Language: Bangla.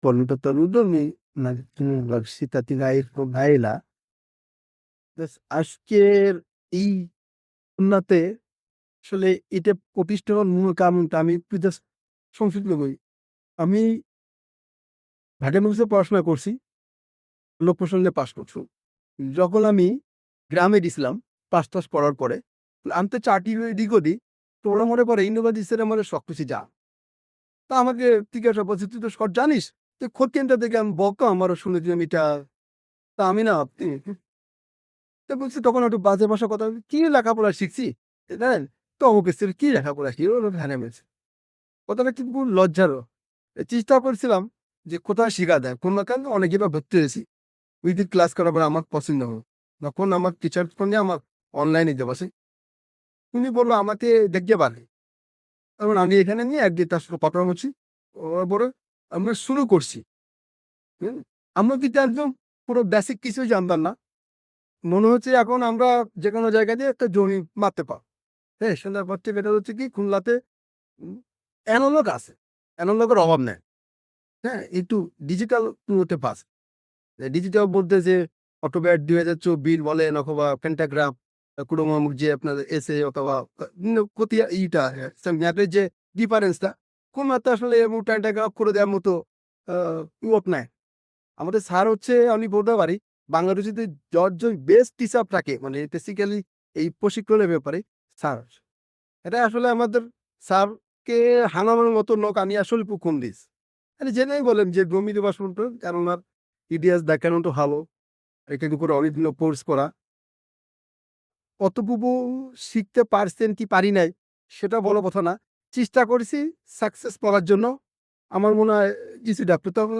Polutarudo nagsitatinair ko ngaila. আজকের এই উন্নতে আসলে এটা প্রতিষ্ঠানের মূল কারণটা আমি একটু জাস্ট সংক্ষিপ্ত করি। আমি ঢাকা ইউনিভার্সিটিতে পড়াশোনা করছি, লোক প্রসঙ্গে পাশ করছি। যখন আমি গ্রামে গেছিলাম পাস পড়ার পরে, আমি তো চাকরি এদিক ওদিক, তো ওরা মনে করে ইউনিভার্সিটির মনে সব কিছু যা। তা আমাকে জিজ্ঞাসা করছে, তুই তো সব জানিস, তুই খোঁজ কেন্দ্র থেকে আমি বকো আমারও শুনেছি আমি এটা। তা আমি না তো বলছি তখন একটু বাজে ভাষা কথা কি লেখাপড়া শিখছি জানেন, তো অমুকের ছেলে কি লেখাপড়া শিখি ওরা ধ্যানে মেয়েছে কথাটা কিন্তু লজ্জারও। চেষ্টা করছিলাম যে কোথায় শিখা দেয় কোন না কেন অনেকে বা ভর্তি হয়েছি উইদিন ক্লাস করার পরে আমার পছন্দ হলো, তখন আমার টিচার ফোনে আমার অনলাইনে দেবো সে উনি বললো আমাকে দেখতে পারে। তখন আমি এখানে নিয়ে একদিন তার সাথে কথা বলছি, ওরা বলে আমরা শুরু করছি। হুম, আমরা কিন্তু একদম পুরো বেসিক কিছুই জানতাম না, মনে হচ্ছে এখন আমরা যে কোনো জায়গা দিয়ে একটা জমি মারতে পারবো। হ্যাঁ, সন্ধ্যার পর থেকে এটা হচ্ছে কি খুলনাতে অ্যানালগ আছে, অ্যানালগের অভাব নেই। হ্যাঁ, একটু ডিজিটাল হতে পাস, ডিজিটাল বলতে যে অটোব্যাট 2024 বলেন অথবা পেন্টাগ্রাফ কুড়োমামুখ যে আপনার এসে অথবা প্রতি ইটা ম্যাপের যে ডিফারেন্সটা কোন মাত্রা আসলে পেন্টাগ্রাফ করে দেওয়ার মতো ইউপ নেয়। আমাদের স্যার হচ্ছে আমি বলতে পারি বাংলাদেশিতে জর্জ বেস্ট টিচার থাকে মানে বেসিক্যালি এই প্রশিক্ষণের ব্যাপারে স্যার। এটা আসলে আমাদের স্যারকে হানানোর মতো লোক আমি আসলে কম দিস। আরে জেনেই বলেন যে জমি দেওয়া শুনতো কারণ আর ইতিহাস দেখানো তো ভালো, এটার উপরে অনেকগুলো কোর্স করা। কতটুকু শিখতে পারছেন কি পারি নাই সেটা বড় কথা না, চেষ্টা করেছি সাকসেস পাওয়ার জন্য। আমার মনে হয় কিছুটা পেতে হবে।